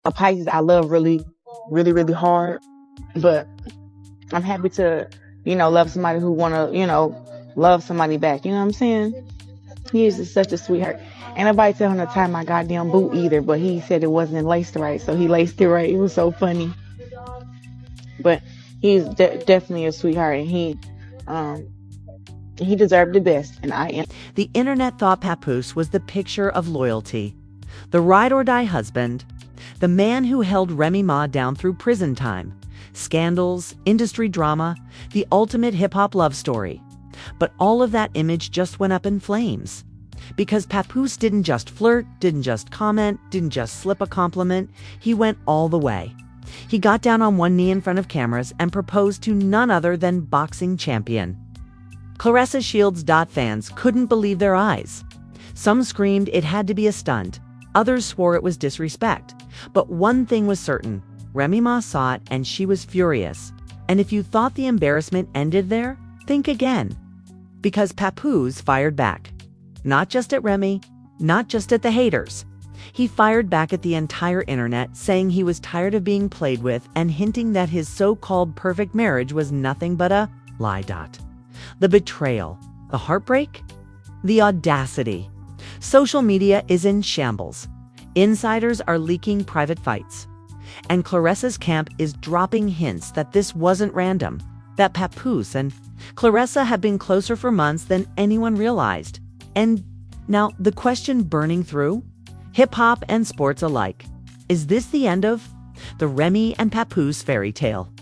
a Pisces I love really, really, really hard, but I'm happy to, love somebody who wanna, love somebody back. You know what I'm saying? He is just such a sweetheart. Ain't nobody tell him to tie my goddamn boot either, but he said it wasn't laced right, so he laced it right. It was so funny. But he's definitely a sweetheart, and he deserved the best, and I am. The internet thought Papoose was the picture of loyalty, the ride-or-die husband, the man who held Remy Ma down through prison time, scandals, industry drama, the ultimate hip-hop love story. But all of that image just went up in flames. Because Papoose didn't just flirt, didn't just comment, didn't just slip a compliment, he went all the way. He got down on one knee in front of cameras and proposed to none other than boxing champion. Claressa Shields' fans couldn't believe their eyes. Some screamed it had to be a stunt. Others swore it was disrespect. But one thing was certain. Remy Ma saw it and she was furious. And if you thought the embarrassment ended there, think again. Because Papoose fired back. Not just at Remy, not just at the haters. He fired back at the entire internet, saying he was tired of being played with and hinting that his so-called perfect marriage was nothing but a lie. The betrayal, the heartbreak, the audacity. Social media is in shambles. Insiders are leaking private fights. And Claressa's camp is dropping hints that this wasn't random, that Papoose and Claressa have been closer for months than anyone realized. And now the question burning through, hip-hop and sports alike, is this the end of the Remy and Papoose fairy tale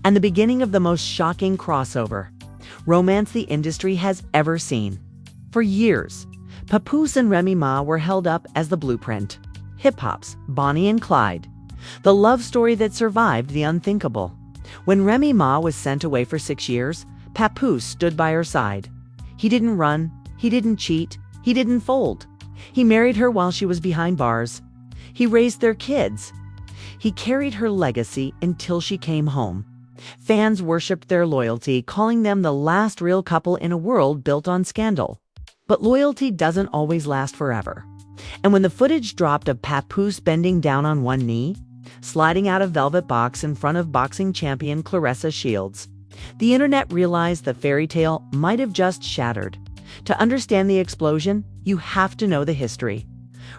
and the beginning of the most shocking crossover romance the industry has ever seen? For years, Papoose and Remy Ma were held up as the blueprint, hip-hop's Bonnie and Clyde, the love story that survived the unthinkable. When Remy Ma was sent away for 6 years, Papoose stood by her side. He didn't run, he didn't cheat, he didn't fold. He married her while she was behind bars. He raised their kids. He carried her legacy until she came home. Fans worshipped their loyalty, calling them the last real couple in a world built on scandal. But loyalty doesn't always last forever. And when the footage dropped of Papoose bending down on one knee, sliding out of velvet box in front of boxing champion Claressa Shields, the internet realized the fairy tale might have just shattered. To understand the explosion, you have to know the history.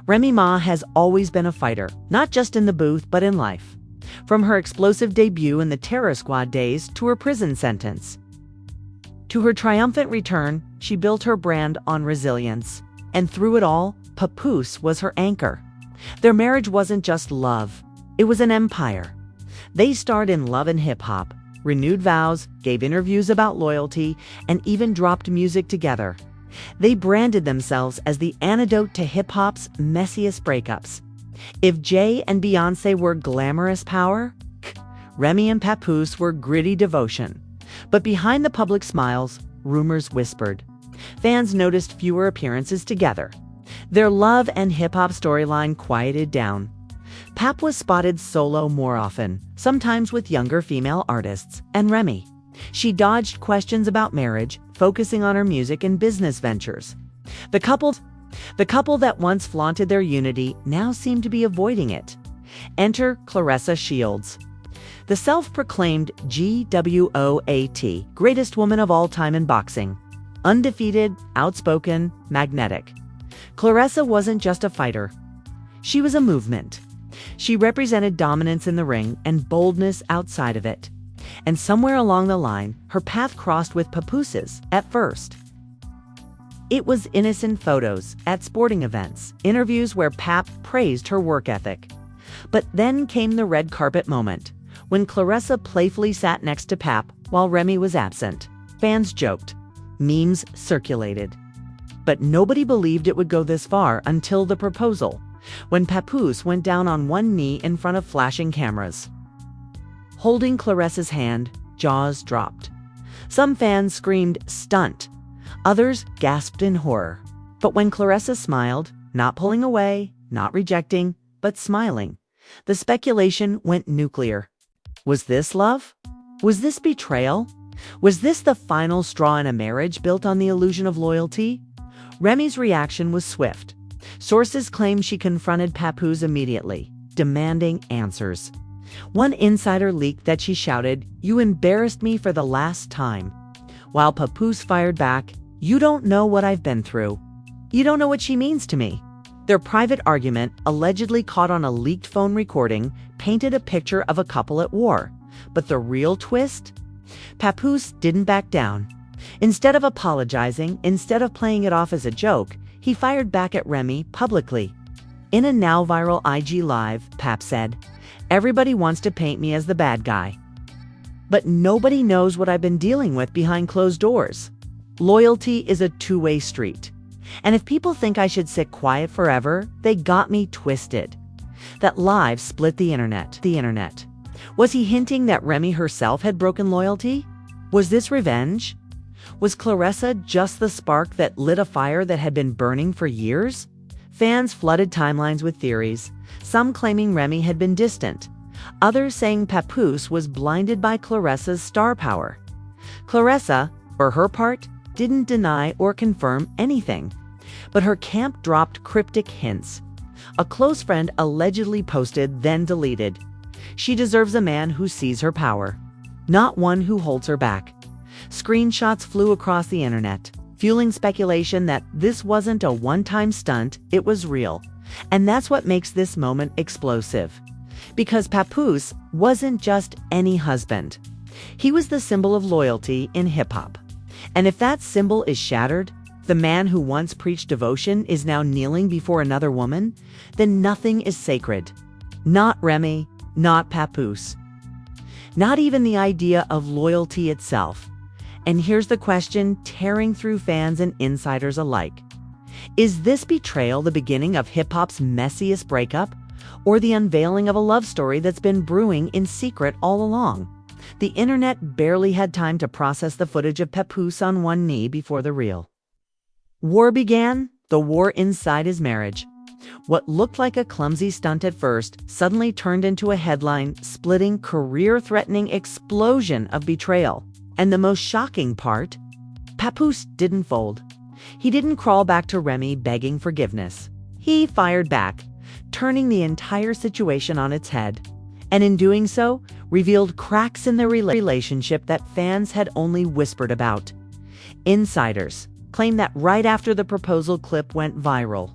Remy Ma has always been a fighter, not just in the booth, but in life. From her explosive debut in the Terror Squad days to her prison sentence. To her triumphant return, she built her brand on resilience. And through it all, Papoose was her anchor. Their marriage wasn't just love. It was an empire. They starred in Love and Hip Hop, renewed vows, gave interviews about loyalty, and even dropped music together. They branded themselves as the antidote to hip-hop's messiest breakups. If Jay and Beyonce were glamorous power, Remy and Papoose were gritty devotion. But behind the public smiles, rumors whispered. Fans noticed fewer appearances together. Their love and hip-hop storyline quieted down. Pap was spotted solo more often, sometimes with younger female artists, and Remy. She dodged questions about marriage, focusing on her music and business ventures. The couple that once flaunted their unity now seemed to be avoiding it. Enter Claressa Shields, the self-proclaimed GWOAT, greatest woman of all time in boxing. Undefeated, outspoken, magnetic. Claressa wasn't just a fighter. She was a movement. She represented dominance in the ring and boldness outside of it. And somewhere along the line, her path crossed with Papoose's at first. It was innocent photos at sporting events, interviews where Pap praised her work ethic. But then came the red carpet moment, when Claressa playfully sat next to Pap while Remy was absent. Fans joked. Memes circulated. But nobody believed it would go this far until the proposal, when Papoose went down on one knee in front of flashing cameras. Holding Claressa's hand, jaws dropped. Some fans screamed, "Stunt!" Others gasped in horror. But when Claressa smiled, not pulling away, not rejecting, but smiling, the speculation went nuclear. Was this love? Was this betrayal? Was this the final straw in a marriage built on the illusion of loyalty? Remy's reaction was swift. Sources claim she confronted Papoose immediately, demanding answers. One insider leaked that she shouted, "You embarrassed me for the last time," while Papoose fired back, "You don't know what I've been through. You don't know what she means to me." Their private argument, allegedly caught on a leaked phone recording, painted a picture of a couple at war. But the real twist? Papoose didn't back down. Instead of apologizing, instead of playing it off as a joke, he fired back at Remy publicly. In a now viral IG Live, Pap said, "Everybody wants to paint me as the bad guy. But nobody knows what I've been dealing with behind closed doors. Loyalty is a two-way street. And if people think I should sit quiet forever, they got me twisted." That live split the internet. Was he hinting that Remy herself had broken loyalty? Was this revenge? Was Claressa just the spark that lit a fire that had been burning for years? Fans flooded timelines with theories, some claiming Remy had been distant, others saying Papoose was blinded by Claressa's star power. Claressa, for her part, didn't deny or confirm anything, but her camp dropped cryptic hints. A close friend allegedly posted, then deleted, "She deserves a man who sees her power, not one who holds her back." Screenshots flew across the internet, fueling speculation that this wasn't a one-time stunt, it was real. And that's what makes this moment explosive. Because Papoose wasn't just any husband. He was the symbol of loyalty in hip-hop. And if that symbol is shattered, the man who once preached devotion is now kneeling before another woman, then nothing is sacred. Not Remy, not Papoose. Not even the idea of loyalty itself. And here's the question tearing through fans and insiders alike. Is this betrayal the beginning of hip-hop's messiest breakup, or the unveiling of a love story that's been brewing in secret all along? The internet barely had time to process the footage of Papoose on one knee before the reel. War began, the war inside his marriage. What looked like a clumsy stunt at first suddenly turned into a headline-splitting, career-threatening explosion of betrayal. And the most shocking part, Papoose didn't fold. He didn't crawl back to Remy begging forgiveness. He fired back, turning the entire situation on its head. And in doing so, revealed cracks in their relationship that fans had only whispered about. Insiders claim that right after the proposal clip went viral,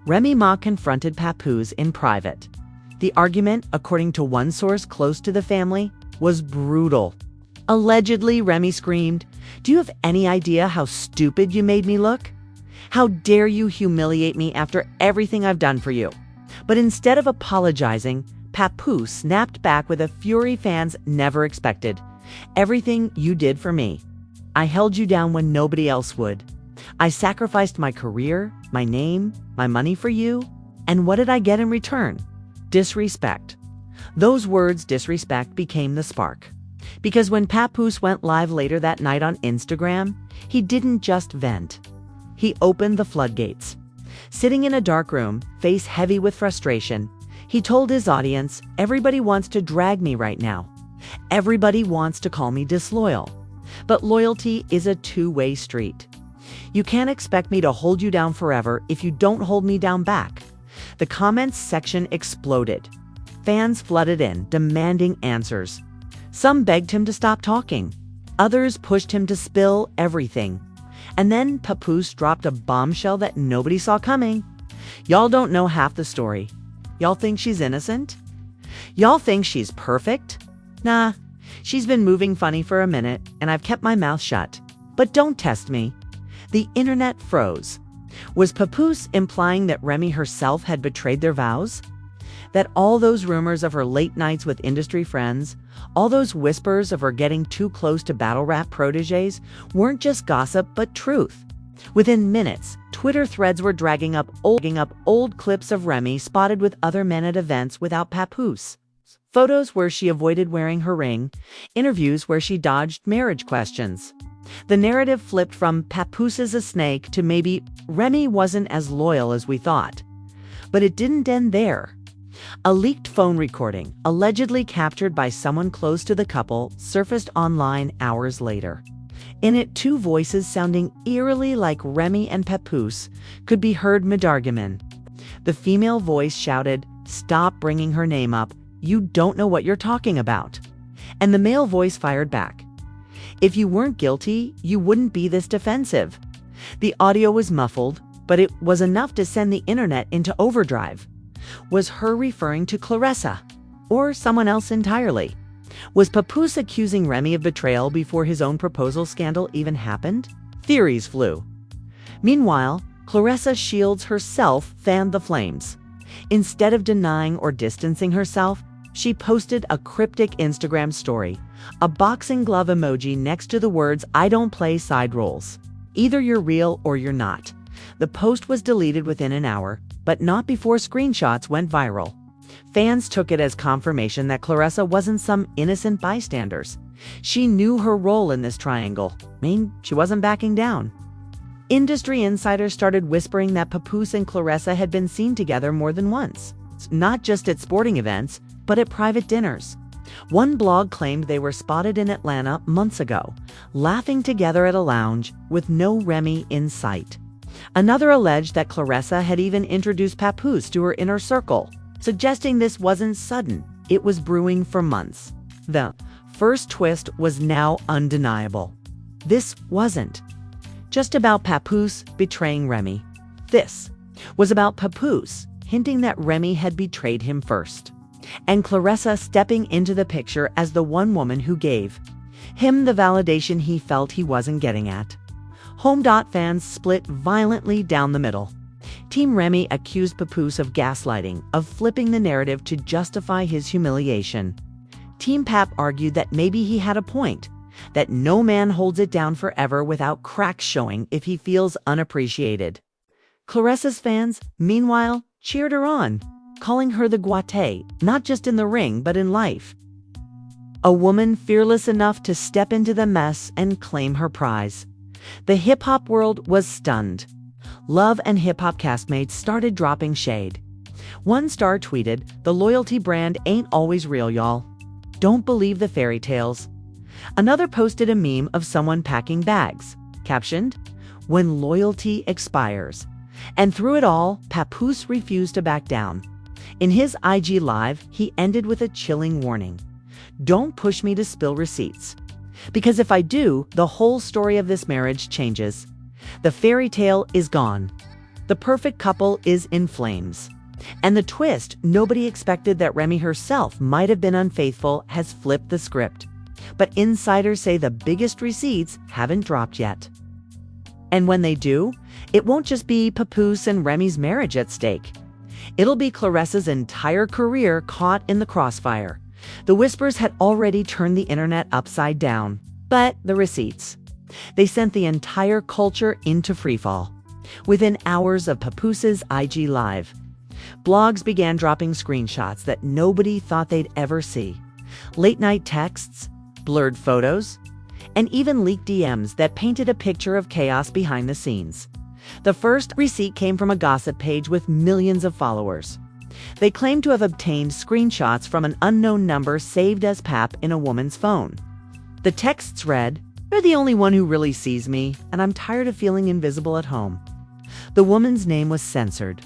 Remy Ma confronted Papoose in private. The argument, according to one source close to the family, was brutal. Allegedly, Remy screamed, "Do you have any idea how stupid you made me look? How dare you humiliate me after everything I've done for you?" But instead of apologizing, Papoose snapped back with a fury fans never expected. "Everything you did for me. I held you down when nobody else would. I sacrificed my career, my name, my money for you. And what did I get in return? Disrespect." Those words, disrespect, became the spark. Because when Papoose went live later that night on Instagram, he didn't just vent. He opened the floodgates. Sitting in a dark room, face heavy with frustration, he told his audience, "Everybody wants to drag me right now. Everybody wants to call me disloyal. But loyalty is a two-way street. You can't expect me to hold you down forever if you don't hold me down back." The comments section exploded. Fans flooded in, demanding answers. Some begged him to stop talking. Others pushed him to spill everything. And then Papoose dropped a bombshell that nobody saw coming. "Y'all don't know half the story. Y'all think she's innocent? Y'all think she's perfect? Nah, she's been moving funny for a minute, and I've kept my mouth shut. But don't test me." The internet froze. Was Papoose implying that Remy herself had betrayed their vows? That all those rumors of her late nights with industry friends, all those whispers of her getting too close to battle rap proteges, weren't just gossip but truth? Within minutes, Twitter threads were dragging up old clips of Remy spotted with other men at events without Papoose. Photos where she avoided wearing her ring, interviews where she dodged marriage questions. The narrative flipped from "Papoose is a snake" to maybe "Remy wasn't as loyal as we thought." But it didn't end there. A leaked phone recording, allegedly captured by someone close to the couple, surfaced online hours later. In it, two voices sounding eerily like Remy and Papoose could be heard mid-argument. The female voice shouted, "Stop bringing her name up. You don't know what you're talking about." And the male voice fired back, "If you weren't guilty, you wouldn't be this defensive." The audio was muffled, but it was enough to send the internet into overdrive. Was her referring to Claressa? Or someone else entirely? Was Papoose accusing Remy of betrayal before his own proposal scandal even happened? Theories flew. Meanwhile, Claressa Shields herself fanned the flames. Instead of denying or distancing herself, she posted a cryptic Instagram story, a boxing glove emoji next to the words, "I don't play side roles. Either you're real or you're not." The post was deleted within an hour, but not before screenshots went viral. Fans took it as confirmation that Claressa wasn't some innocent bystanders. She knew her role in this triangle. She wasn't backing down. Industry insiders started whispering that Papoose and Claressa had been seen together more than once, not just at sporting events, but at private dinners. One blog claimed they were spotted in Atlanta months ago, laughing together at a lounge with no Remy in sight. Another alleged that Claressa had even introduced Papoose to her inner circle, suggesting this wasn't sudden, it was brewing for months. The first twist was now undeniable. This wasn't just about Papoose betraying Remy. This was about Papoose hinting that Remy had betrayed him first, and Claressa stepping into the picture as the one woman who gave him the validation he felt he wasn't getting at. Fans split violently down the middle. Team Remy accused Papoose of gaslighting, of flipping the narrative to justify his humiliation. Team Pap argued that maybe he had a point, that no man holds it down forever without cracks showing if he feels unappreciated. Claressa's fans, meanwhile, cheered her on, calling her the Guate, not just in the ring, but in life. A woman fearless enough to step into the mess and claim her prize. The hip-hop world was stunned. Love and hip-hop castmates started dropping shade. One star tweeted, "The loyalty brand ain't always real, y'all. Don't believe the fairy tales." Another posted a meme of someone packing bags, captioned, "When loyalty expires." And through it all, Papoose refused to back down. In his IG Live, he ended with a chilling warning. "Don't push me to spill receipts. Because if I do, the whole story of this marriage changes. The fairy tale is gone. The perfect couple is in flames." And the twist nobody expected, that Remy herself might have been unfaithful, has flipped the script. But insiders say the biggest receipts haven't dropped yet. And when they do, it won't just be Papoose and Remy's marriage at stake. It'll be Claressa's entire career caught in the crossfire. The whispers had already turned the internet upside down. But the receipts, they sent the entire culture into freefall. Within hours of Papoose's IG Live, blogs began dropping screenshots that nobody thought they'd ever see. Late-night texts, blurred photos, and even leaked DMs that painted a picture of chaos behind the scenes. The first receipt came from a gossip page with millions of followers. They claimed to have obtained screenshots from an unknown number saved as Pap in a woman's phone. The texts read, "You're the only one who really sees me, and I'm tired of feeling invisible at home." The woman's name was censored,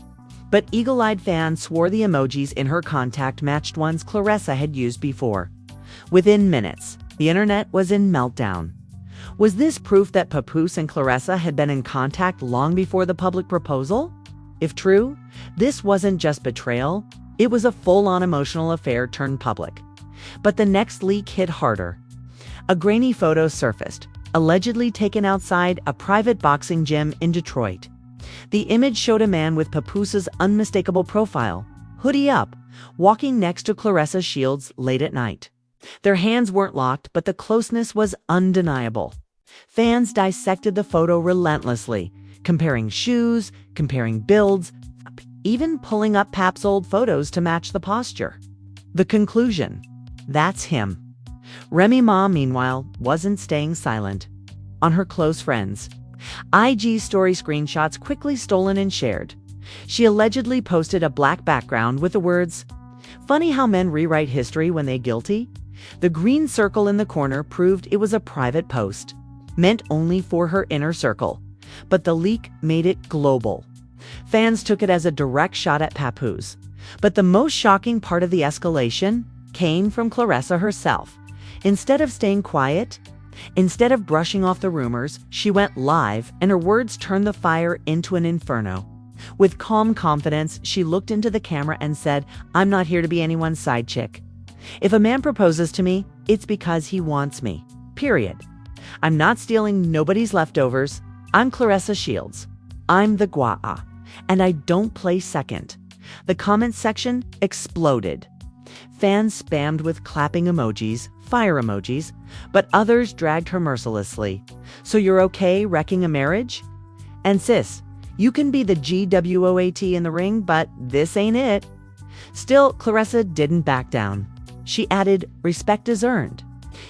but eagle-eyed fans swore the emojis in her contact matched ones Claressa had used before. Within minutes, the internet was in meltdown. Was this proof that Papoose and Claressa had been in contact long before the public proposal? If true, this wasn't just betrayal, it was a full-on emotional affair turned public. But the next leak hit harder. A grainy photo surfaced, allegedly taken outside a private boxing gym in Detroit. The image showed a man with Papoose's unmistakable profile, hoodie up, walking next to Claressa Shields late at night. Their hands weren't locked, but the closeness was undeniable. Fans dissected the photo relentlessly, comparing shoes, comparing builds, even pulling up Pap's old photos to match the posture. The conclusion: that's him. Remy Ma, meanwhile, wasn't staying silent. On her close friends' IG story screenshots quickly stolen and shared. She allegedly posted a black background with the words, "Funny how men rewrite history when they're guilty." The green circle in the corner proved it was a private post, meant only for her inner circle. But the leak made it global. Fans took it as a direct shot at Papoose. But the most shocking part of the escalation came from Claressa herself. Instead of staying quiet, instead of brushing off the rumors, she went live, and her words turned the fire into an inferno. With calm confidence, she looked into the camera and said, "I'm not here to be anyone's side chick. If a man proposes to me, it's because he wants me. Period. I'm not stealing nobody's leftovers. I'm Claressa Shields. I'm the Gua'a, and I don't play second." The comments section exploded. Fans spammed with clapping emojis, fire emojis, but others dragged her mercilessly. "So you're okay wrecking a marriage? And sis, you can be the GWOAT in the ring, but this ain't it." Still, Claressa didn't back down. She added, "Respect is earned.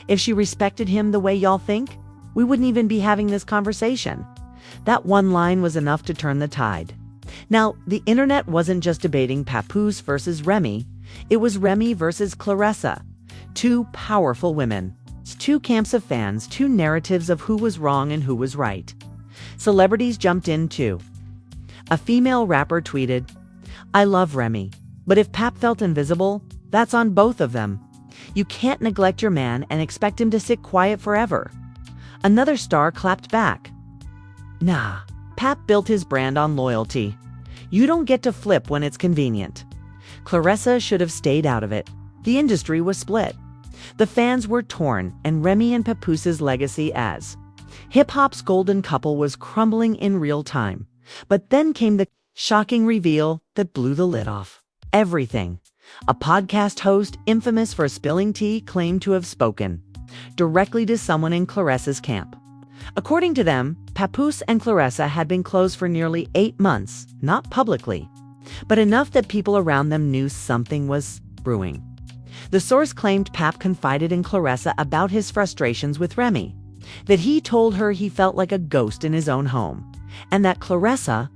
If she respected him the way y'all think, we wouldn't even be having this conversation." That one line was enough to turn the tide. Now, the internet wasn't just debating Papoose versus Remy. It was Remy versus Claressa. Two powerful women. Two camps of fans, two narratives of who was wrong and who was right. Celebrities jumped in too. A female rapper tweeted, "I love Remy, but if Pap felt invisible, that's on both of them. You can't neglect your man and expect him to sit quiet forever." Another star clapped back, "Nah, Pap built his brand on loyalty. You don't get to flip when it's convenient." Claressa should have stayed out of it. The industry was split. The fans were torn, and Remy and Papoose's legacy as hip-hop's golden couple was crumbling in real time. But then came the shocking reveal that blew the lid off everything. A podcast host infamous for spilling tea claimed to have spoken directly to someone in Claressa's camp. According to them, Papoose and Claressa had been close for nearly 8 months, not publicly, but enough that people around them knew something was brewing. The source claimed Pap confided in Claressa about his frustrations with Remy, that he told her he felt like a ghost in his own home, and that Claressa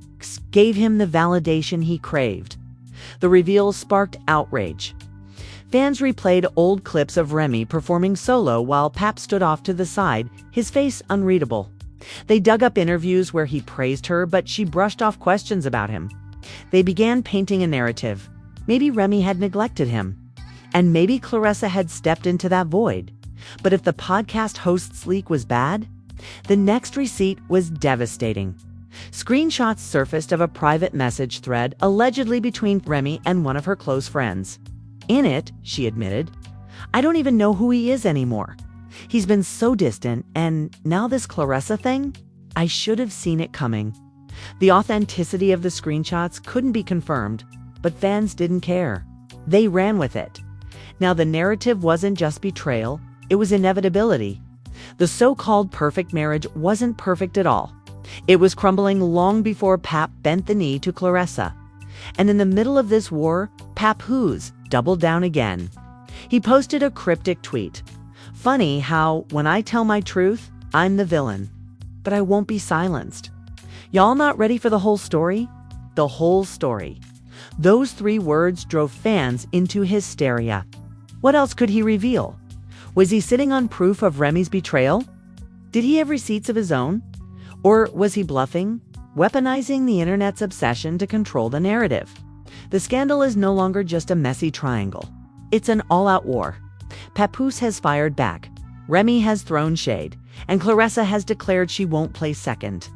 gave him the validation he craved. The reveal sparked outrage. Fans replayed old clips of Remy performing solo while Pap stood off to the side, his face unreadable. They dug up interviews where he praised her, but she brushed off questions about him. They began painting a narrative. Maybe Remy had neglected him, and maybe Claressa had stepped into that void. But if the podcast host's leak was bad, the next receipt was devastating. Screenshots surfaced of a private message thread allegedly between Remy and one of her close friends. In it, she admitted, "I don't even know who he is anymore. He's been so distant, and now this Claressa thing? I should have seen it coming." The authenticity of the screenshots couldn't be confirmed, but fans didn't care. They ran with it. Now, the narrative wasn't just betrayal, it was inevitability. The so-called perfect marriage wasn't perfect at all. It was crumbling long before Pap bent the knee to Claressa. And in the middle of this war, Papoose doubled down again. He posted a cryptic tweet. "Funny how, when I tell my truth, I'm the villain. But I won't be silenced." Y'all not ready for the whole story? The whole story. Those 3 words drove fans into hysteria. What else could he reveal? Was he sitting on proof of Remy's betrayal? Did he have receipts of his own? Or was he bluffing, weaponizing the internet's obsession to control the narrative? The scandal is no longer just a messy triangle. It's an all-out war. Papoose has fired back, Remy has thrown shade, and Claressa has declared she won't play second.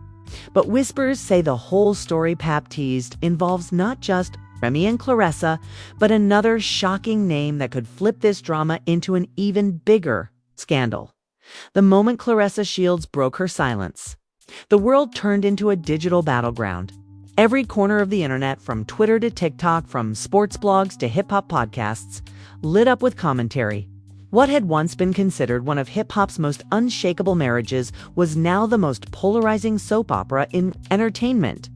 But whispers say the whole story Pap teased involves not just Remy and Claressa, but another shocking name that could flip this drama into an even bigger scandal. The moment Claressa Shields broke her silence, the world turned into a digital battleground. Every corner of the internet, from Twitter to TikTok, from sports blogs to hip-hop podcasts, lit up with commentary. What had once been considered one of hip-hop's most unshakable marriages was now the most polarizing soap opera in entertainment.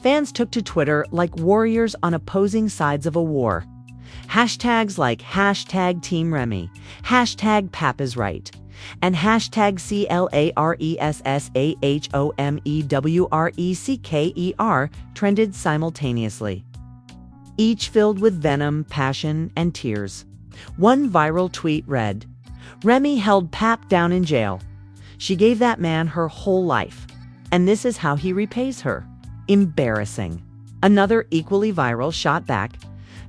Fans took to Twitter like warriors on opposing sides of a war. Hashtags like #Team Remy, #Pap is right, and #CLARESSAHOMEWRECKER trended simultaneously, each filled with venom, passion, and tears. One viral tweet read, "Remy held Pap down in jail. She gave that man her whole life, and this is how he repays her." Embarrassing. Another equally viral shot back.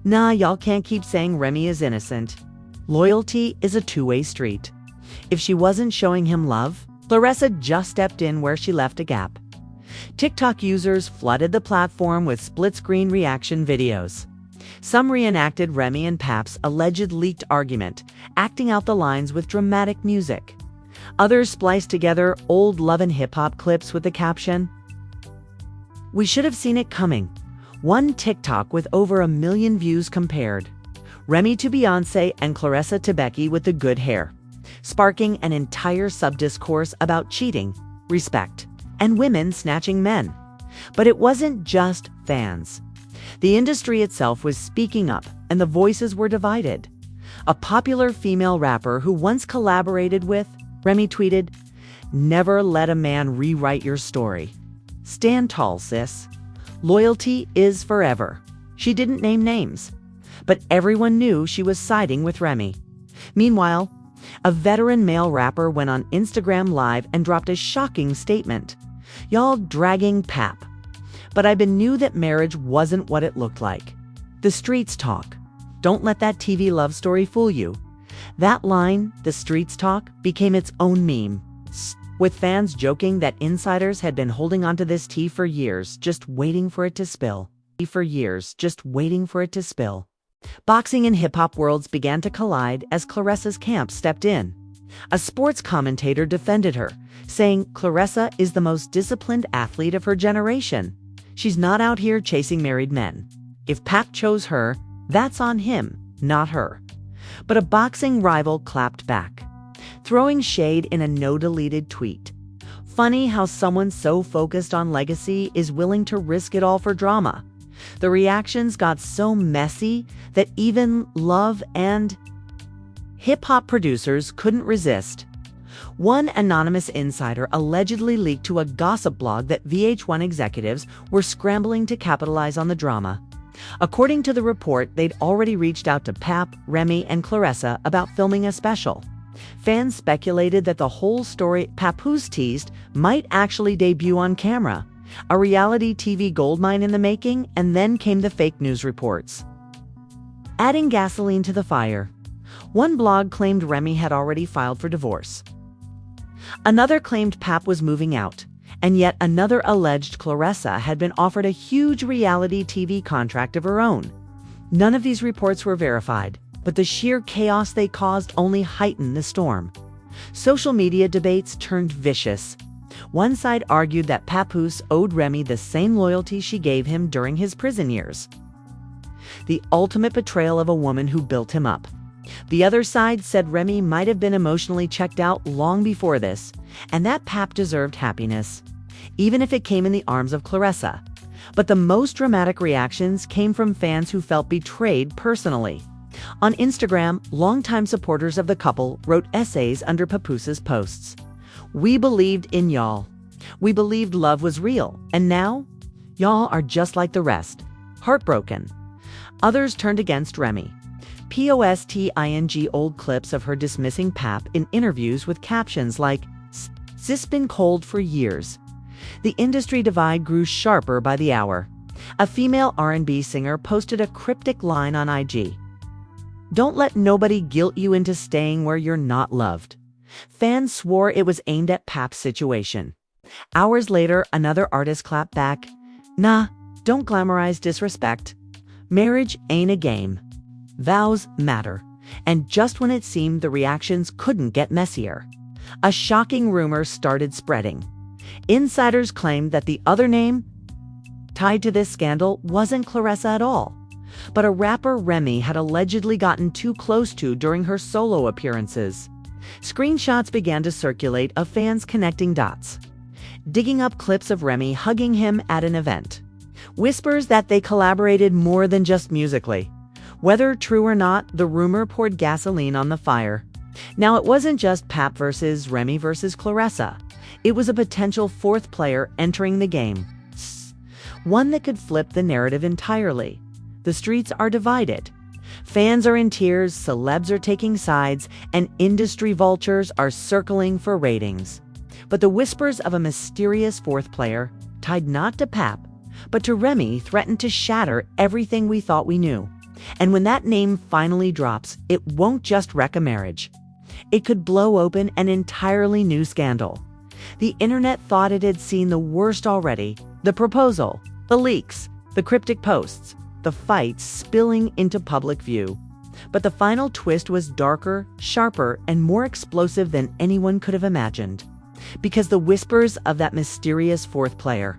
Nah, y'all can't keep saying Remy is innocent. Loyalty is a two-way street. If she wasn't showing him love, Claressa just stepped in where she left a gap. TikTok users flooded the platform with split-screen reaction videos. Some reenacted Remy and Pap's alleged leaked argument, acting out the lines with dramatic music. Others spliced together old Love and Hip Hop clips with the caption, "We should have seen it coming." One TikTok with over 1 million views compared Remy to Beyoncé and Claressa to Becky with the good hair, sparking an entire sub-discourse about cheating, respect, and women snatching men. But it wasn't just fans. The industry itself was speaking up, and the voices were divided. A popular female rapper who once collaborated with Remy tweeted, "Never let a man rewrite your story. Stand tall, sis. Loyalty is forever." She didn't name names, but everyone knew she was siding with Remy. Meanwhile, a veteran male rapper went on Instagram Live and dropped a shocking statement. "Y'all dragging Pap. But I knew that marriage wasn't what it looked like. The streets talk. Don't let that TV love story fool you." That line, "the streets talk," became its own meme, with fans joking that insiders had been holding onto this tea for years, just waiting for it to spill. Boxing and hip-hop worlds began to collide as Claressa's camp stepped in. A sports commentator defended her, saying Claressa is the most disciplined athlete of her generation. She's not out here chasing married men. If Pap chose her, that's on him, not her. But a boxing rival clapped back, throwing shade in a no-deleted tweet. Funny how someone so focused on legacy is willing to risk it all for drama. The reactions got so messy that even Love and hip-hop producers couldn't resist. One anonymous insider allegedly leaked to a gossip blog that VH1 executives were scrambling to capitalize on the drama. According to the report, they'd already reached out to Pap, Remy, and Claressa about filming a special. Fans speculated that the whole story Papoose teased might actually debut on camera, a reality TV goldmine in the making, and then came the fake news reports, adding gasoline to the fire. One blog claimed Remy had already filed for divorce. Another claimed Pap was moving out, and yet another alleged Claressa had been offered a huge reality TV contract of her own. None of these reports were verified, but the sheer chaos they caused only heightened the storm. Social media debates turned vicious. One side argued that Papoose owed Remy the same loyalty she gave him during his prison years, the ultimate betrayal of a woman who built him up. The other side said Remy might have been emotionally checked out long before this, and that Pap deserved happiness, even if it came in the arms of Claressa. But the most dramatic reactions came from fans who felt betrayed personally. On Instagram, longtime supporters of the couple wrote essays under Papoose's posts. "We believed in y'all. We believed love was real, and now, y'all are just like the rest. Heartbroken." Others turned against Remy, posting old clips of her dismissing Pap in interviews with captions like, "Sis been cold for years." The industry divide grew sharper by the hour. A female R&B singer posted a cryptic line on IG. "Don't let nobody guilt you into staying where you're not loved." Fans swore it was aimed at Pap's situation. Hours later, another artist clapped back, "Nah, don't glamorize disrespect. Marriage ain't a game. Vows matter." And just when it seemed the reactions couldn't get messier, a shocking rumor started spreading. Insiders claimed that the other name tied to this scandal wasn't Claressa at all, but a rapper Remy had allegedly gotten too close to during her solo appearances. Screenshots began to circulate of fans connecting dots, digging up clips of Remy hugging him at an event. Whispers that they collaborated more than just musically. Whether true or not, the rumor poured gasoline on the fire. Now, it wasn't just Pap versus Remy versus Claressa. It was a potential fourth player entering the game, one that could flip the narrative entirely. The streets are divided. Fans are in tears, celebs are taking sides, and industry vultures are circling for ratings. But the whispers of a mysterious fourth player, tied not to Pap, but to Remy threatened to shatter everything we thought we knew. And when that name finally drops, it won't just wreck a marriage. It could blow open an entirely new scandal. The internet thought it had seen the worst already: the proposal, the leaks, the cryptic posts, the fights spilling into public view. But the final twist was darker, sharper, and more explosive than anyone could have imagined. Because the whispers of that mysterious fourth player,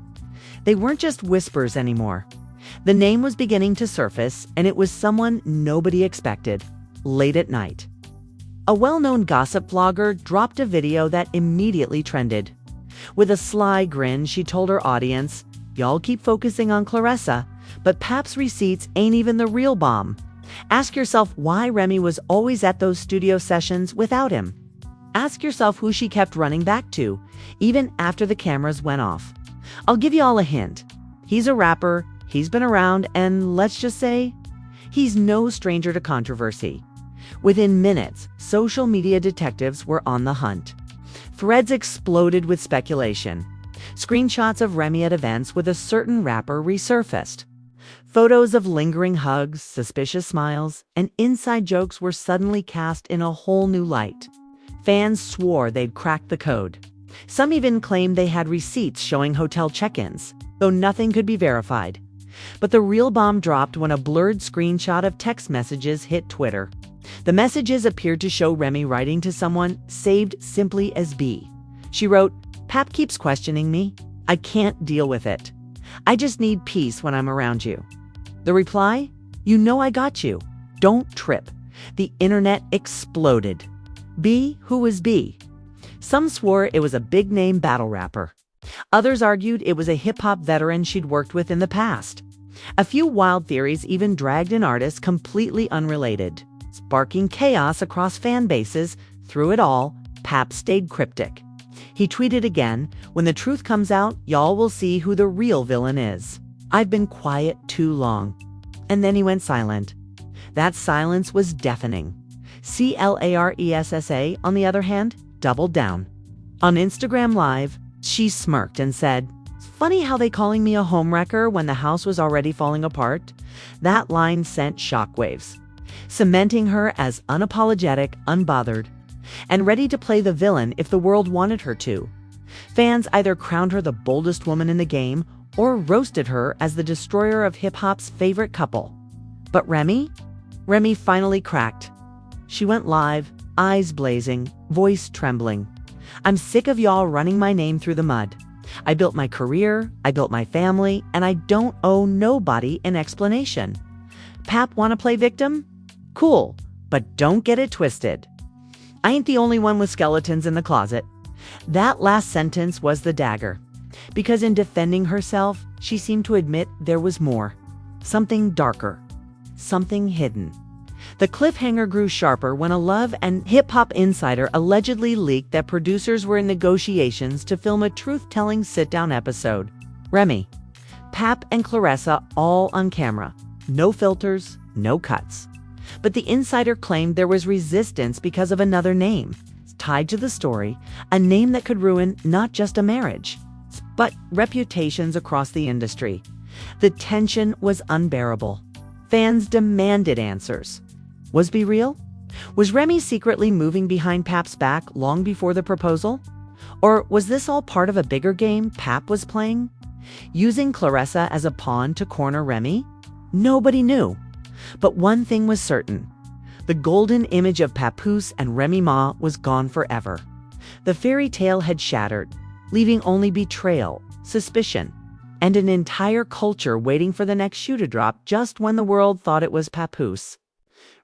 they weren't just whispers anymore. The name was beginning to surface, and it was someone nobody expected, late at night. A well-known gossip vlogger dropped a video that immediately trended. With a sly grin, she told her audience, "Y'all keep focusing on Claressa, but Pap's receipts ain't even the real bomb. Ask yourself why Remy was always at those studio sessions without him. Ask yourself who she kept running back to, even after the cameras went off. I'll give you all a hint. He's a rapper, he's been around, and let's just say, he's no stranger to controversy." Within minutes, social media detectives were on the hunt. Threads exploded with speculation. Screenshots of Remy at events with a certain rapper resurfaced. Photos of lingering hugs, suspicious smiles, and inside jokes were suddenly cast in a whole new light. Fans swore they'd cracked the code. Some even claimed they had receipts showing hotel check-ins, though nothing could be verified. But the real bomb dropped when a blurred screenshot of text messages hit Twitter. The messages appeared to show Remy writing to someone saved simply as B. She wrote, "Pap keeps questioning me. I can't deal with it. I just need peace when I'm around you." The reply? "You know I got you. Don't trip." The internet exploded. B? Who was B? Some swore it was a big-name battle rapper. Others argued it was a hip-hop veteran she'd worked with in the past. A few wild theories even dragged an artist completely unrelated, sparking chaos across fan bases. Through it all, Pap stayed cryptic. He tweeted again, "When the truth comes out, y'all will see who the real villain is. I've been quiet too long." And then he went silent. That silence was deafening. Claressa, on the other hand, doubled down. On Instagram Live, she smirked and said, "It's funny how they calling me a homewrecker when the house was already falling apart." That line sent shockwaves, cementing her as unapologetic, unbothered, and ready to play the villain if the world wanted her to. Fans either crowned her the boldest woman in the game or roasted her as the destroyer of hip-hop's favorite couple. But Remy? Remy finally cracked. She went live, eyes blazing, voice trembling. "I'm sick of y'all running my name through the mud. I built my career, I built my family, and I don't owe nobody an explanation. Pap wanna play victim? Cool, but don't get it twisted. I ain't the only one with skeletons in the closet." That last sentence was the dagger, because in defending herself, she seemed to admit there was more. Something darker. Something hidden. The cliffhanger grew sharper when a Love and Hip Hop insider allegedly leaked that producers were in negotiations to film a truth-telling sit-down episode. Remy, Pap, and Claressa all on camera. No filters, no cuts. But the insider claimed there was resistance because of another name tied to the story, a name that could ruin not just a marriage, but reputations across the industry. The tension was unbearable. Fans demanded answers. Was B real? Was Remy secretly moving behind Pap's back long before the proposal? Or was this all part of a bigger game Pap was playing? Using Claressa as a pawn to corner Remy? Nobody knew. But one thing was certain. The golden image of Papoose and Remy Ma was gone forever. The fairy tale had shattered, leaving only betrayal, suspicion, and an entire culture waiting for the next shoe to drop just when the world thought it was Papoose.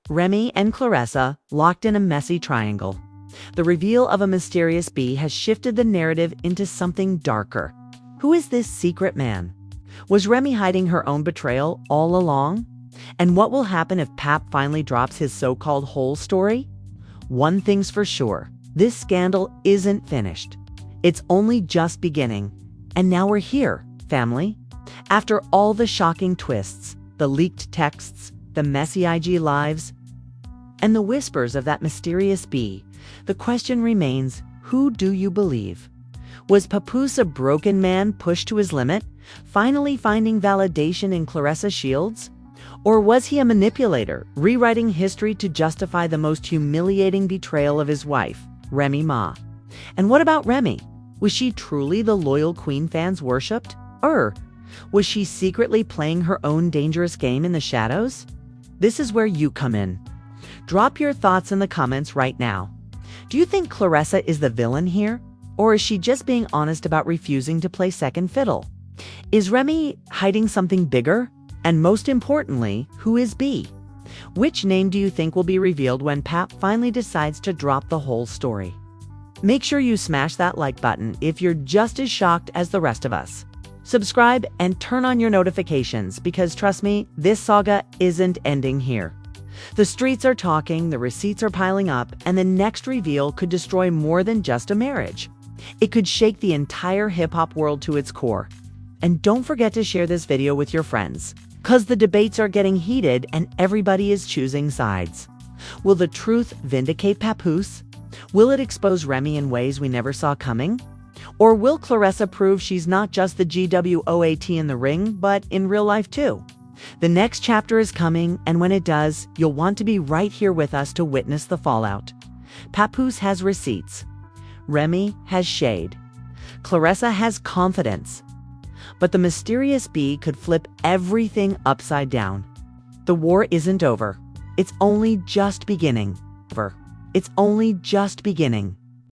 Remy and Claressa locked in a messy triangle. The reveal of a mysterious bee has shifted the narrative into something darker. Who is this secret man? Was Remy hiding her own betrayal all along? And what will happen if Pap finally drops his so-called whole story? One thing's for sure, this scandal isn't finished. It's only just beginning. And now we're here, family. After all the shocking twists, the leaked texts, the messy IG lives, and the whispers of that mysterious bee, the question remains, who do you believe? Was Papoose a broken man pushed to his limit, finally finding validation in Claressa Shields? Or was he a manipulator, rewriting history to justify the most humiliating betrayal of his wife, Remy Ma? And what about Remy? Was she truly the loyal queen fans worshipped? Or was she secretly playing her own dangerous game in the shadows? This is where you come in. Drop your thoughts in the comments right now. Do you think Claressa is the villain here? Or is she just being honest about refusing to play second fiddle? Is Remy hiding something bigger? And most importantly, who is B? Which name do you think will be revealed when Pap finally decides to drop the whole story? Make sure you smash that like button if you're just as shocked as the rest of us. Subscribe and turn on your notifications because trust me, this saga isn't ending here. The streets are talking, the receipts are piling up, and the next reveal could destroy more than just a marriage. It could shake the entire hip-hop world to its core. And don't forget to share this video with your friends, because the debates are getting heated and everybody is choosing sides. Will the truth vindicate Papoose? Will it expose Remy in ways we never saw coming? Or will Claressa prove she's not just the GWOAT in the ring, but in real life too? The next chapter is coming, and when it does, you'll want to be right here with us to witness the fallout. Papoose has receipts. Remy has shade. Claressa has confidence. But the mysterious bee could flip everything upside down. The war isn't over. It's only just beginning. It's only just beginning.